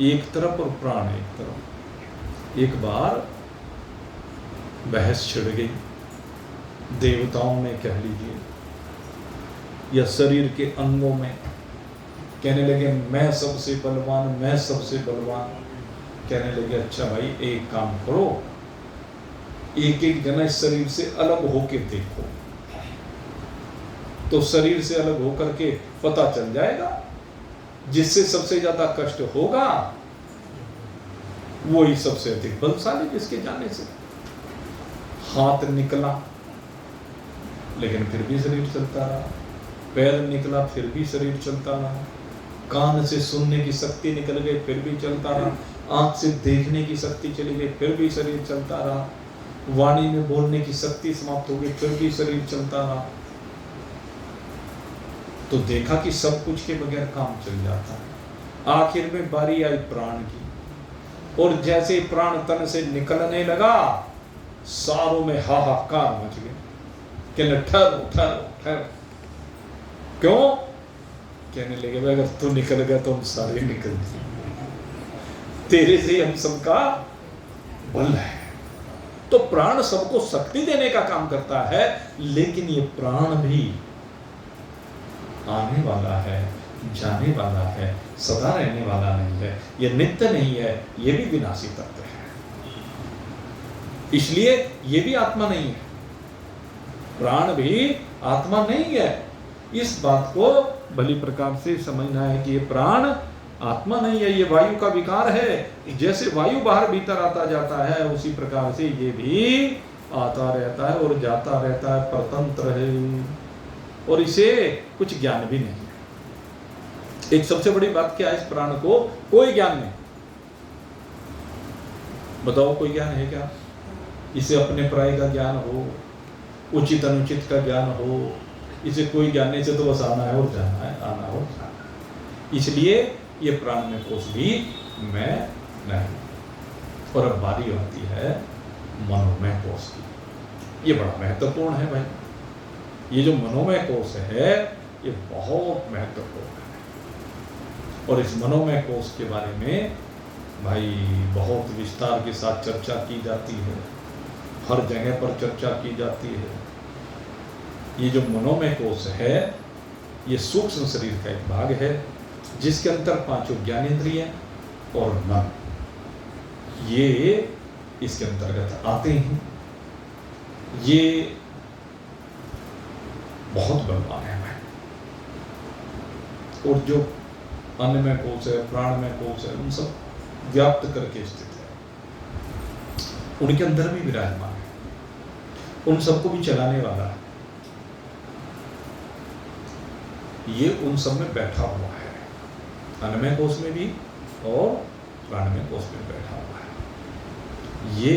एक तरफ और प्राण एक तरफ। एक बार बहस छिड़ गई देवताओं में कह लीजिए, या शरीर के अंगों में, कहने लगे मैं सबसे बलवान, मैं सबसे बलवान। कहने लगे अच्छा भाई एक काम करो, एक एक जना इस शरीर से अलग होके देखो, तो शरीर से अलग होकर के पता चल जाएगा, जिससे सबसे ज्यादा कष्ट होगा वही सबसे अधिक बलशाली, जिसके जाने से। हाथ निकला लेकिन फिर भी शरीर चलता रहा, पैर निकला फिर भी शरीर चलता रहा, कान से सुनने की शक्ति निकल गई फिर भी चलता रहा, आंख से देखने की शक्ति चली गई फिर भी शरीर चलता रहा, वाणी में बोलने की शक्ति समाप्त हो गई फिर भी शरीर चलता रहा। तो देखा कि सब कुछ के बगैर काम चल जाता है। आखिर में बारी आई प्राण की, और जैसे प्राण तन से निकलने लगा, सारों में हाहाकार मच गया। कहने ठहरो ठहरो ठहरो। क्यों? कहने लगे भाई अगर तू निकल गया तो हम सारे निकल जाए, तेरे से हम सबका बल है। तो प्राण सबको शक्ति देने का काम करता है, लेकिन ये प्राण भी आने वाला है, जाने वाला है, सदा रहने वाला नहीं है, ये नित्य नहीं है, ये भी विनाशी तत्व है। इसलिए ये भी आत्मा नहीं है, प्राण भी आत्मा नहीं है। इस बात को भली प्रकार से समझना है कि ये प्राण आत्मा नहीं है, ये वायु का विकार है। जैसे वायु बाहर भीतर आता जाता है, उसी प्रकार से ये भी आता रहता है और जाता रहता है, परतंत्र है, और इसे कुछ ज्ञान भी नहीं है। एक सबसे बड़ी बात क्या है, इस प्राण को कोई ज्ञान नहीं। बताओ कोई ज्ञान है क्या? इसे अपने पराये का ज्ञान हो, उचित अनुचित का ज्ञान हो, इसे कोई ज्ञान नहीं। से तो बस आना है और जाना है, आना और जाना है। इसलिए ये प्राण में कोष भी मैं नहीं। और अब बारी आती है मनोमय कोष की। ये बड़ा महत्वपूर्ण है भाई। ये जो मनोमय कोष है ये बहुत महत्वपूर्ण है, और इस मनोमय कोष के बारे में भाई बहुत विस्तार के साथ चर्चा की जाती है, हर जगह पर चर्चा की जाती है। ये जो मनोमय कोष है ये सूक्ष्म शरीर का एक भाग है, जिसके अंदर 5 ज्ञानेंद्रिय और मन ये इसके अंतर्गत आते हैं। ये बहुत बलवान है भाई। और जो अन्नमय कोष है, प्राणमय कोष है, उन सब व्याप्त करके स्थित है, उनके अंदर भी विराजमान है, उन सबको भी चलाने वाला है। ये उन सब में बैठा हुआ है, अन्नमय कोष में भी और प्राणमय कोष में बैठा हुआ है। ये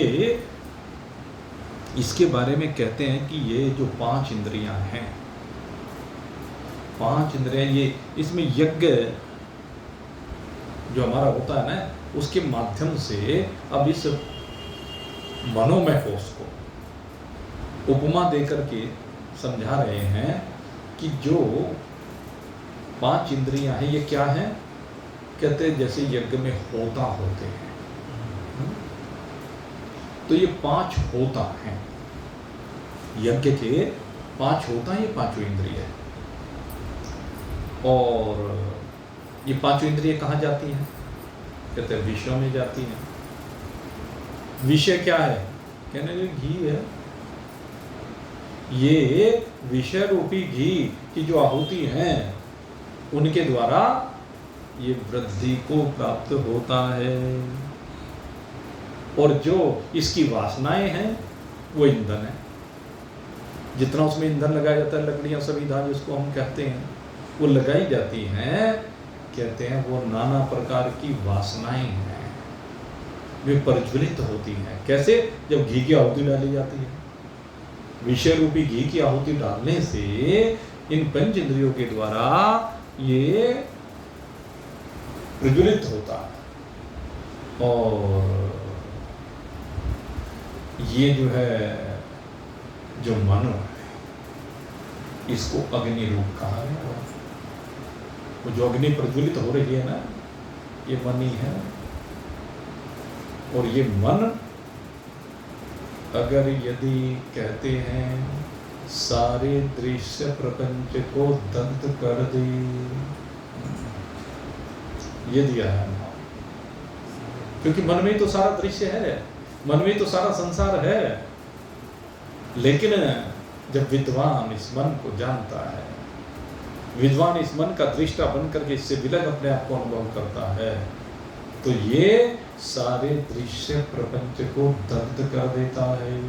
इसके बारे में कहते हैं कि ये जो 5 इंद्रियां हैं, 5 इंद्रियां, ये इसमें यज्ञ जो हमारा होता है ना, उसके माध्यम से अब इस मनोमय कोष को उपमा देकर के समझा रहे हैं कि जो 5 इंद्रियां हैं ये क्या हैं? कहते हैं जैसे यज्ञ में होता होते हैं, तो ये 5 होता हैं, यज्ञ के 5 होता है, ये 5 इंद्रिय है। और ये 5 इंद्रिय कहाँ जाती हैं? कहते हैं विषयों में जाती हैं। विषय क्या है? कहने लगे घी है। ये विषय रूपी घी की जो आहुति हैं उनके द्वारा ये वृद्धि को प्राप्त होता है। और जो इसकी वासनाएं हैं वो ईंधन है। जितना उसमें ईंधन लगाया जाता है, लकड़ियां सविधा जिसको हम कहते हैं, वो लगाई जाती हैं, कहते हैं वो नाना प्रकार की वासनाएं हैं, वे प्रज्वलित होती हैं। कैसे? जब घी की आहुति डाली जाती है। विषय रूपी घी की आहुति डालने से इन पंच इंद्रियों के द्वारा ये प्रज्वलित होता है। और ये जो है जो मन है, इसको अग्नि रूप कहा गया। वो जो अग्नि प्रज्वलित हो रही है ना, ये मन ही है। और ये मन अगर यदि कहते हैं सारे दृश्य प्रपंच को दग्ध कर दे, ये दिया है। क्योंकि मन में ही तो सारा दृश्य है, मन में ही तो सारा संसार है। लेकिन जब विद्वान इस मन को जानता है, विद्वान इस मन का दृष्टा बनकर के इससे विलग अपने आप को अनुभव करता है, तो ये सारे दृश्य प्रपंच को दग्ध कर देता है।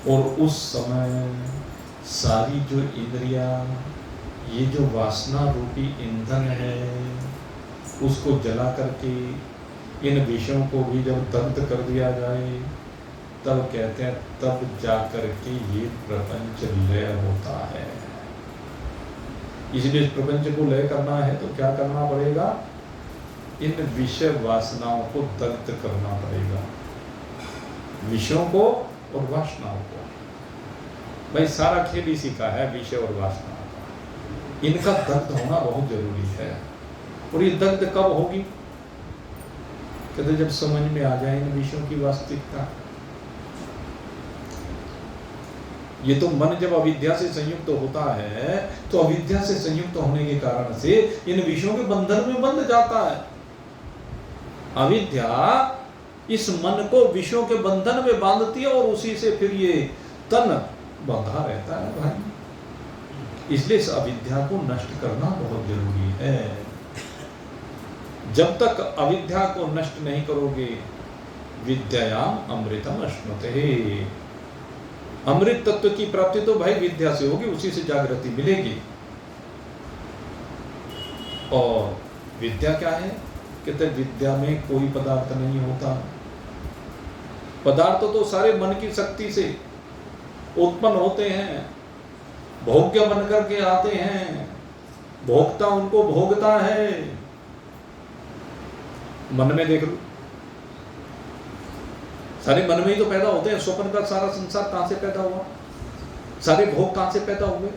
और उस समय सारी जो इंद्रियां, ये जो वासना रूपी ईंधन है, उसको जला करके इन विषयों को भी जब दग्ध कर दिया जाए, तब कहते हैं तब जाकर के ये प्रपंच लय होता है। इसलिए इस प्रपंच को लय करना है तो क्या करना पड़ेगा? इन विषय वासनाओं को दग्ध करना पड़ेगा, विषयों को और वासनाओं को। भाई सारा खेल इसी का है, विषय और वासनाओं का। इनका दग्ध होना बहुत जरूरी है। और ये दग्ध कब होगी? कहते जब समझ में आ जाए इन विषयों की वास्तविकता। ये तो मन जब अविद्या से संयुक्त होता है, तो अविद्या से संयुक्त होने के कारण से इन विषयों के बंधन में बंध जाता है। अविद्या इस मन को विषयों के बंधन में बांधती है और उसी से फिर ये तन बंधा रहता है भाई। इसलिए इस अविद्या को नष्ट करना बहुत जरूरी है। जब तक अविद्या को नष्ट नहीं करोगे, विद्यायाम अमृतम अश्नुते, अमृत तत्व की प्राप्ति तो भाई विद्या से होगी, उसी से जागृति मिलेगी। और विद्या क्या है? कहते विद्या में कोई पदार्थ नहीं होता। पदार्थ तो सारे मन की शक्ति से उत्पन्न होते हैं, भोग्य बन करके आते हैं, भोक्ता उनको भोगता है। मन में देख लो, सारे मन में ही तो पैदा होते हैं। स्वप्न का सारा संसार कहां से पैदा हुआ? सारे भोग कहां से पैदा हुए?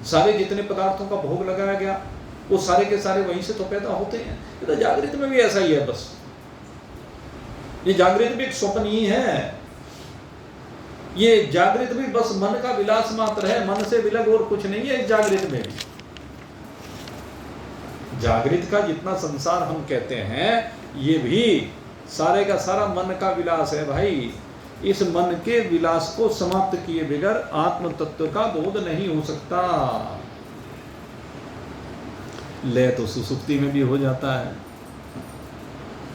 सारे जितने पदार्थों का भोग लगाया गया, वो सारे के सारे वहीं से तो पैदा होते हैं। ये तो जागृत में भी ऐसा ही है। बस ये जागृत भी एक स्वप्न ही है। ये जागृत भी बस मन का विलास मात्र है, मन से विलग और कुछ नहीं है। इस जागृत में भी, जागृत का जितना संसार हम कहते हैं, ये भी सारे का सारा मन का विलास है भाई। इस मन के विलास को समाप्त किए बगैर आत्म तत्व का बोध नहीं हो सकता। लय तो सुसुप्ति में भी हो जाता है।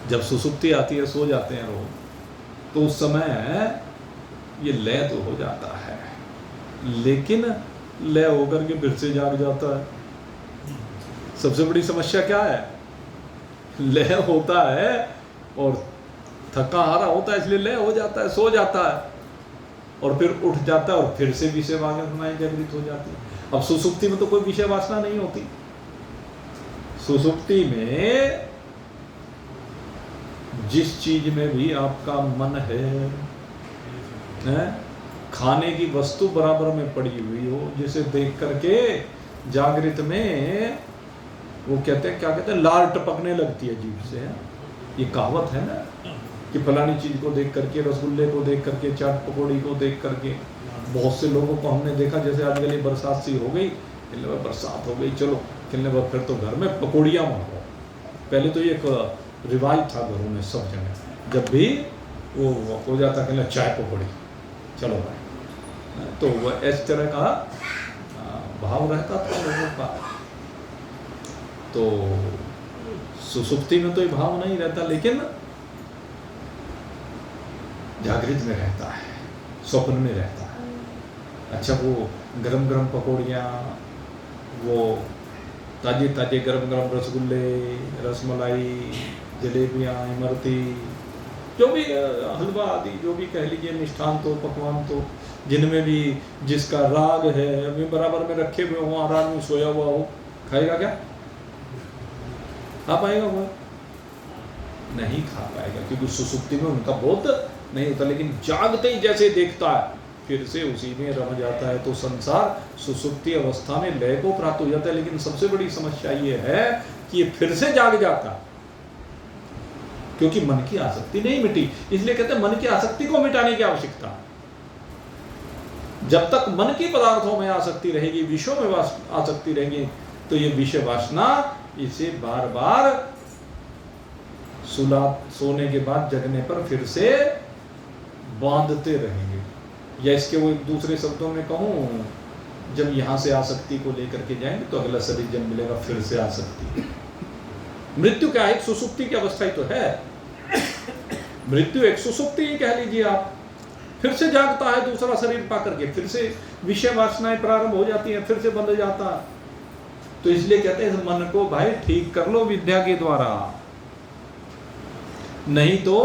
जब सुसुप्ति आती है, सो जाते हैं लोग, तो उस समय ये लय तो हो जाता है, लेकिन लय होकर के फिर से जाग जाता है। सबसे बड़ी समस्या क्या है? लय होता है और थका हारा होता है, इसलिए लय हो जाता है, सो जाता है, और फिर उठ जाता है और फिर से विषय वासनाएं जागृत हो जाती है। अब सुसुप्ति में तो कोई विषय वासना नहीं होती। सुसुप्ति में जिस चीज में भी आपका मन है, खाने की वस्तु बराबर में पड़ी हुई हो, जिसे देख करके जागृत में वो कहते हैं, क्या कहते हैं, लार टपकने लगती है जीभ से। ये कहावत है ना कि फलानी चीज को देख करके, रसगुल्ले को देख करके, चाट पकौड़ी को देख करके। बहुत से लोगों को हमने देखा, जैसे आजकल ये बरसात सी हो गई, बरसात हो गई, चलो खेलने बाद फिर तो घर में पकौड़ियाँ मंगाओ। पहले तो ये एक रिवाज था घरों में, सब जगह जब भी वो हो जाता, कहना चाय पकौड़ी, चलो भाई तो वह इस तरह का भाव रहता था लोगों का। तो सुसुप्ति में तो ये भाव नहीं रहता, लेकिन जागृत में रहता है, स्वप्न में रहता है। अच्छा, वो गरम गरम पकौड़ियाँ, वो ताजे ताजे गरम गरम रसगुल्ले, रसमलाई, जलेबियाँ, इमरती, जो भी हलवा आदि जो भी कह लीजिए, मिष्ठान तो पकवान तो जिनमें भी जिसका राग है अभी बराबर में रखे हुए हों, आराम में सोया हुआ हो, खाएगा क्या? खा पाएगा? वो नहीं खा पाएगा, क्योंकि सुसुप्ति में उनका बोध नहीं होता। लेकिन जागते ही जैसे देखता है फिर से उसी में रम जाता है। तो संसार सुसुप्ति अवस्था में लय को प्राप्त हो जाता है। लेकिन सबसे बड़ी समस्या ये है कि ये फिर से जाग जाता है, क्योंकि मन की आसक्ति नहीं मिटी। इसलिए कहते हैं मन की आसक्ति को मिटाने की आवश्यकता है। जब तक मन की पदार्थों में आसक्ति रहेगी, विषयों में आसक्ति रहेगी, तो ये विषय वासना इसे बार बार सोने के बाद जगने पर फिर से बांधते रहेंगे। या इसके वो दूसरे शब्दों में कहूं, जब यहां से आसक्ति को लेकर के जाएंगे तो अगला शरीर जब मिलेगा फिर से आसक्ति। मृत्यु क्या है? एक सुसुप्ति की अवस्था ही तो है। मृत्यु एक सुसुप्ति ही कह लीजिए आप। फिर से जागता है दूसरा शरीर पा करके, फिर से विषय वासनाएं प्रारंभ हो जाती हैं, फिर से बंध जाता है। तो इसलिए कहते हैं मन को भाई ठीक कर लो विद्या के द्वारा, नहीं तो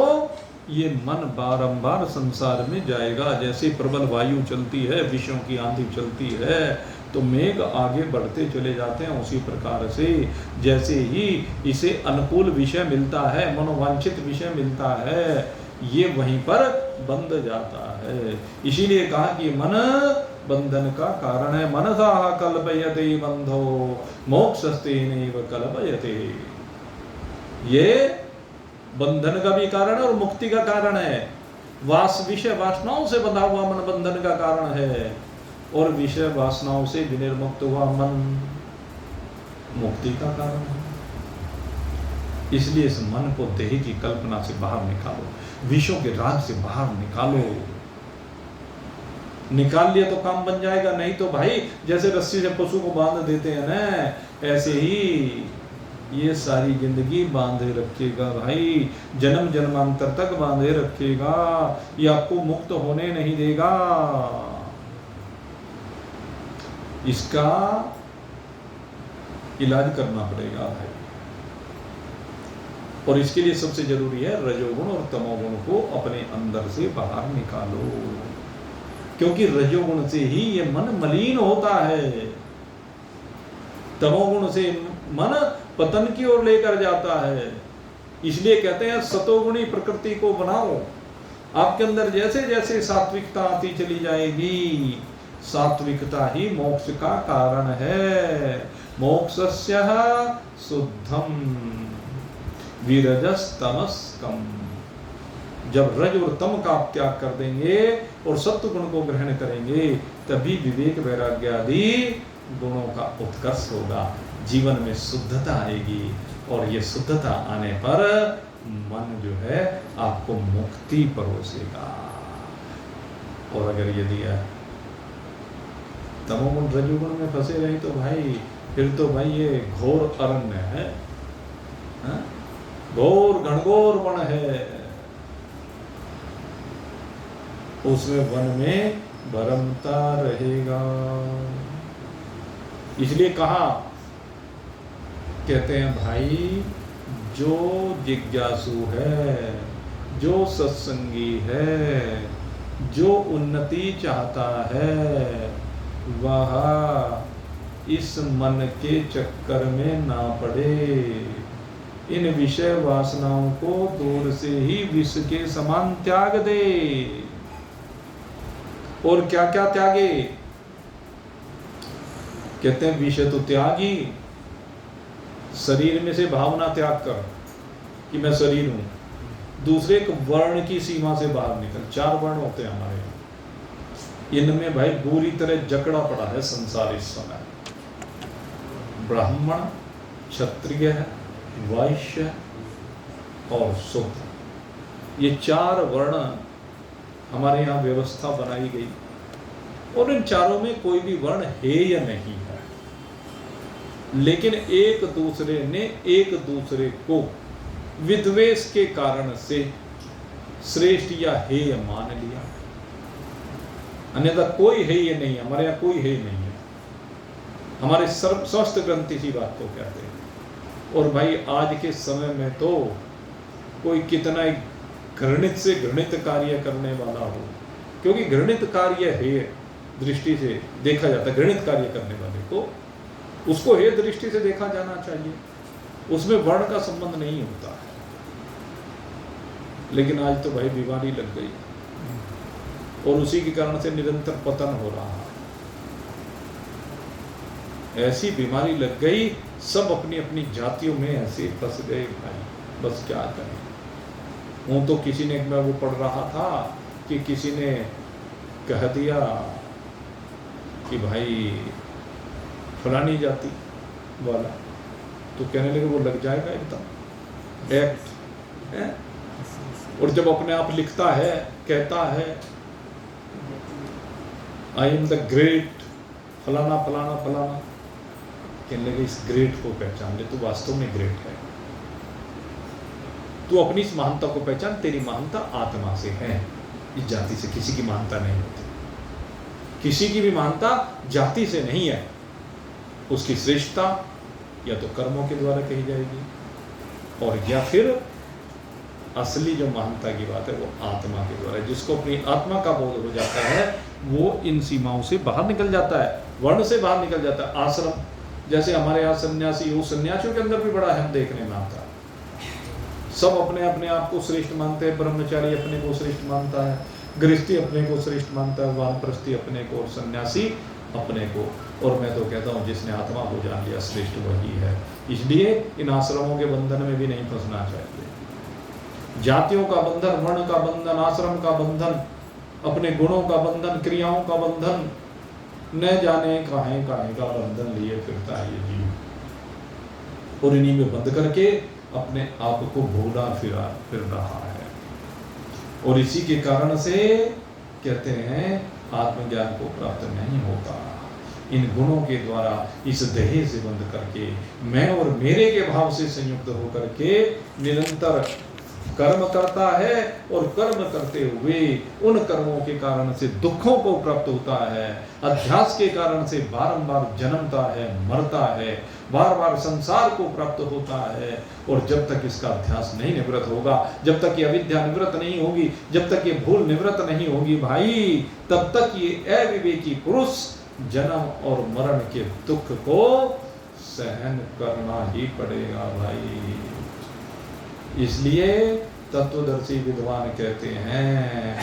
ये मन बारंबार संसार में जाएगा। जैसे प्रबल वायु चलती है, विषयों की आंधी चलती है, तो मेघ आगे बढ़ते चले जाते हैं। उसी प्रकार से जैसे ही इसे अनुकूल विषय मिलता है, मनोवांछित विषय मिलता है, ये वहीं पर बंध जाता है। इसीलिए कहा कि मन बंधन का कारण है। मनसा कल्पयते बंधो मोक्षस्तेनैव कल्पयते। ये बंधन का भी कारण है और मुक्ति का कारण है। विषय वासनाओं से बंधा हुआ मन बंधन का कारण है, और विषय वासनाओं से विनिर्मुक्त हुआ मन मुक्ति का कारण है। इसलिए इस मन को देह की कल्पना से बाहर निकालो, विषयों के राग से बाहर निकालो। निकाल लिया तो काम बन जाएगा, नहीं तो भाई जैसे रस्सी से पशु को बांध देते हैं ना, ऐसे ही ये सारी जिंदगी बांधे रखेगा भाई, जन्म जन्मांतर तक बांधे रखेगा, ये आपको मुक्त होने नहीं देगा। इसका इलाज करना पड़ेगा भाई। और इसके लिए सबसे जरूरी है रजोगुण और तमोगुण को अपने अंदर से बाहर निकालो, क्योंकि रजोगुण से ही ये मन मलिन होता है, तमोगुण से मन पतन की ओर लेकर जाता है। इसलिए कहते हैं सतोगुणी प्रकृति को बनाओ। आपके अंदर जैसे जैसे सात्विकता आती चली जाएगी, सात्विकता ही मोक्ष का कारण है। मोक्षस्य शुद्धम विरजस्तमस्कम। जब रज और तम का त्याग कर देंगे और सत्व गुण को ग्रहण करेंगे, तभी विवेक वैराग्य आदि गुणों का उत्कर्ष होगा, जीवन में शुद्धता आएगी। और ये शुद्धता आने पर मन जो है आपको मुक्ति परोसेगा। और अगर यदि तमोगुण रजोगुण में फंसे रहे तो भाई फिर तो भाई ये घोर अरण्य है, घोर घनघोर वन है। उसमें वन में भरमता रहेगा। इसलिए कहा, कहते हैं भाई जो जिज्ञासु है, जो सत्संगी है, जो उन्नति चाहता है, वह इस मन के चक्कर में ना पड़े। इन विषय वासनाओं को दूर से ही विष के समान त्याग दे। और क्या क्या त्यागे? कहते हैं विषय तो त्याग ही, शरीर में से भावना त्याग कर कि मैं शरीर हूं। दूसरे एक वर्ण की सीमा से बाहर निकल। 4 वर्ण होते हैं हमारे, इनमें भाई बुरी तरह जकड़ा पड़ा है संसार इस समय। ब्राह्मण, क्षत्रिय, वैश्य और शूद्र, ये 4 वर्ण हमारे यहाँ व्यवस्था बनाई गई। और इन चारों में कोई भी वर्ण है या नहीं है, लेकिन एक दूसरे ने एक दूसरे को विद्वेष के कारण से श्रेष्ठ या हेय मान लिया। अन्यथा कोई है ये नहीं, हमारे यहाँ कोई है नहीं है। हमारे स्वस्थ ग्रंथ इसी बात को कहते हैं। और भाई आज के समय में तो कोई कितना घृणित से घृणित कार्य करने वाला हो, क्योंकि घृणित कार्य है दृष्टि से देखा जाता है, घृणित कार्य करने वाले को उसको हे दृष्टि से देखा जाना चाहिए, उसमें वर्ण का संबंध नहीं होता है। लेकिन आज तो भाई बीमारी लग गई और उसी के कारण से निरंतर पतन हो रहा है। ऐसी बीमारी लग गई, सब अपनी अपनी जातियों में ऐसे फंस गए भाई, बस क्या करें। वो तो किसी ने, मैं वो पढ़ रहा था कि किसी ने कह दिया कि भाई फलानी जाति वाला, तो कहने लगे वो लग जाएगा एकदम एक्ट है। और जब अपने आप लिखता है, कहता है आई एम द ग्रेट फलाना फलाना फलाना, कहने लगे इस ग्रेट को पहचान ले, तू वास्तव में ग्रेट है, तू अपनी इस महानता को पहचान, तेरी महानता आत्मा से है, इस जाति से किसी की महानता नहीं होती। किसी की भी महानता जाति से नहीं है, उसकी श्रेष्ठता या तो कर्मों के द्वारा कही जाएगी और या फिर असली जो महानता की बात है वो आत्मा के द्वारा। जिसको अपनी आत्मा का बोध हो जाता है वो इन सीमाओं से बाहर निकल जाता है, वर्ण से बाहर निकल जाता है। आश्रम जैसे हमारे यहाँ सन्यासी, वो सन्यासियों के अंदर भी बड़ा अहम देखने में आता है। सब अपने अपने आप को श्रेष्ठ मानते हैं, ब्रह्मचारी अपने को श्रेष्ठ मानता है, गृहस्थी अपने को श्रेष्ठ मानता है, वानप्रस्थी अपने को और सन्यासी अपने को। और मैं तो कहता हूँ जिसने आत्मा को जान लिया श्रेष्ठ वही है। इसलिए इन आश्रमों के बंधन में भी नहीं फंसना चाहिए। जातियों का बंधन, वर्ण का बंधन, आश्रम का बंधन, अपने गुणों का बंधन, क्रियाओं का बंधन, न जाने काहे काहे का बंधन लिए फिरता है ये जीव, और इन्हीं में बंद करके अपने आप को भूला फिर रहा है। और इसी के कारण से कहते हैं आत्मज्ञान को प्राप्त नहीं होता। इन गुणों के द्वारा इस देह से बंद करके मैं और मेरे के भाव से संयुक्त होकर के निरंतर कर्म करता है, और कर्म करते हुए उन कर्मों के कारण से दुखों को प्राप्त होता है, अध्यास के कारण से बारंबार जन्मता है, मरता है, बार बार संसार को प्राप्त होता है। और जब तक इसका अध्यास नहीं निवृत्त होगा, जब तक ये अविद्या निवृत्त नहीं होगी, जब तक ये भूल निवृत्त नहीं होगी भाई, तब तक ये अविवेकी पुरुष जन्म और मरण के दुख को सहन करना ही पड़ेगा भाई। इसलिए तत्वदर्शी विद्वान कहते हैं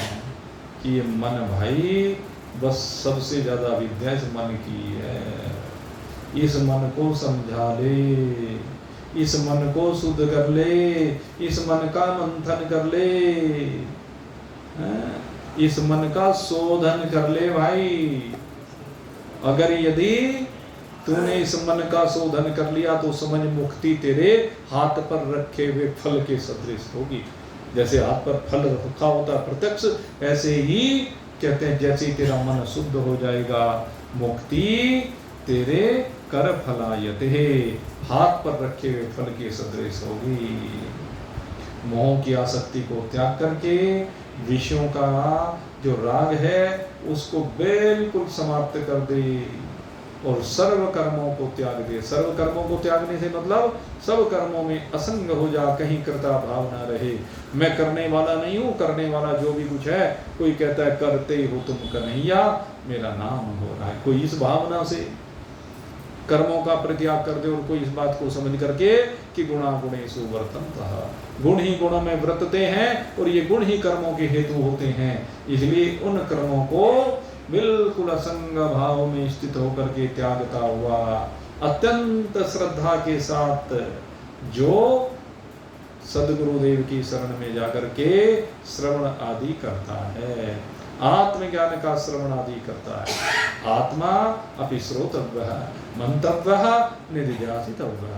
कि ये मन भाई बस सबसे ज्यादा विद्या इस मन की है। इस मन को समझा ले, इस मन को शुद्ध कर ले, इस मन का मंथन कर ले, इस मन का शोधन कर ले भाई। अगर यदि तूने इस मन का शोधन कर लिया तो समझ मुक्ति तेरे हाथ पर रखे हुए फल के सदृश होगी। जैसे हाथ पर फल रखा होता प्रत्यक्ष, ऐसे ही कहते हैं जैसे तेरा मन शुद्ध हो जाएगा, मुक्ति तेरे कर फलायते, हाथ पर रखे हुए फल के सदृश होगी। मोह की आसक्ति को त्याग करके विषयों का जो राग है उसको बिल्कुल समाप्त कर दे और सर्व कर्मों को त्याग दे। सर्व कर्मों को त्यागने से मतलब सब कर्मों में असंग हो जा, कहीं कर्ता भाव ना रहे। मैं करने वाला नहीं हूँ, करने वाला जो भी कुछ है, कोई कहता है करते हो तुम कन्हैया, मेरा नाम हो रहा है, कोई इस भावना से कर्मों का परित्याग कर दे। और कोई इस बात को समझ करके कि गुणा गुणेषु वर्तन्तः, गुण ही गुणों में वर्तते हैं और ये गुण ही कर्मों के हेतु होते हैं। इसलिए उन कर्मों को बिल्कुल असंग भाव में स्थित होकर के त्यागता हुआ अत्यंत श्रद्धा के साथ जो सदगुरुदेव की शरण में जाकर के श्रवण आदि करता है, आत्मज्ञान का श्रवण आदि करता है। आत्मा अपि श्रोतव्यः मंतव्यः निधिध्यासितव्यः।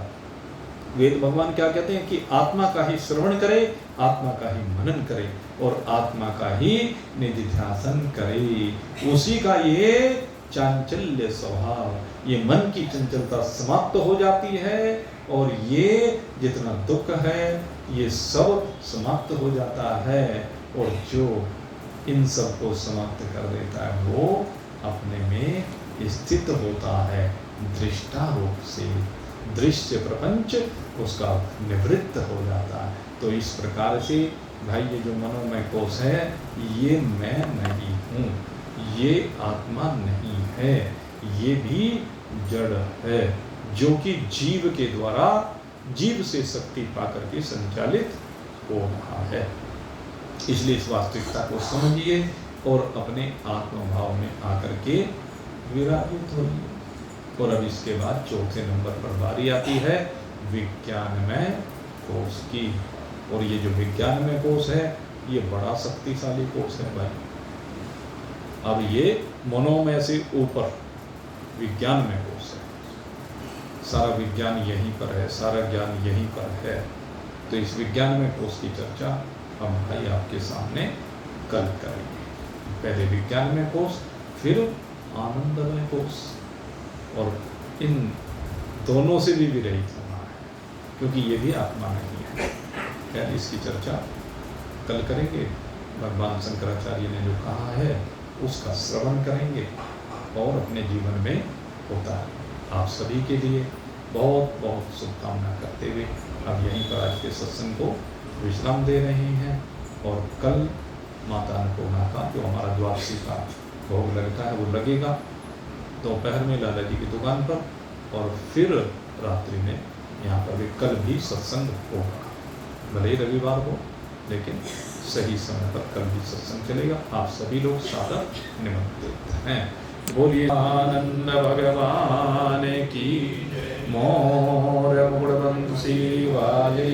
वेद भगवान क्या कहते हैं कि आत्मा का ही श्रवण करे, आत्मा का ही मनन करे और आत्मा का ही निधिध्यासन करे। उसी का ये चांचल्य स्वभाव, ये मन की चंचलता समाप्त हो जाती है और ये जितना दुख है ये सब समाप्त हो जाता है। और जो इन सब को समाप्त कर देता है वो अपने में स्थित होता है दृष्टा रूप से, दृश्य प्रपंच उसका निवृत्त हो जाता है। तो इस प्रकार से भाई ये जो मनोमय कोश है ये मैं नहीं हूँ, ये आत्मा नहीं है, ये भी जड़ है जो कि जीव के द्वारा, जीव से शक्ति पाकर के संचालित हो रहा है। इसलिए इस वास्तविकता को समझिए और अपने आत्मभाव में आकर के विराजित होइए। और अब इसके बाद चौथे नंबर पर बारी आती है विज्ञानमय कोश की। और ये जो विज्ञानमय कोश है ये बड़ा शक्तिशाली कोश है भाई। अब ये मनोमय से ऊपर विज्ञानमय कोश है, सारा विज्ञान यहीं पर है, सारा ज्ञान यहीं पर है। तो इस विज्ञानमय कोश की चर्चा हम भाई आपके सामने कल करेंगे। पहले विज्ञानमय कोश, फिर आनंदमय कोश। और इन दोनों से भी विरहित होना है क्योंकि ये भी आत्मा नहीं है। खैर इसकी चर्चा कल करेंगे। भगवान शंकराचार्य ने जो कहा है उसका श्रवण करेंगे और अपने जीवन में होता है। आप सभी के लिए बहुत बहुत शुभकामना करते हुए अब यहीं पर आज के सत्संग को विश्राम दे रहे हैं। और कल माता अन्नपूर्णा का जो हमारा द्वादशी का भोग लगता है वो लगेगा दोपहर में लाला जी की दुकान पर, और फिर रात्रि में यहाँ पर भी कल भी सत्संग होगा। भले ही रविवार हो लेकिन सही समय पर कल भी सत्संग चलेगा। आप सभी लोग सादर निमंत्रित हैं। बोलिए आनंद भगवान की। मोर मुकुट बंसी वाले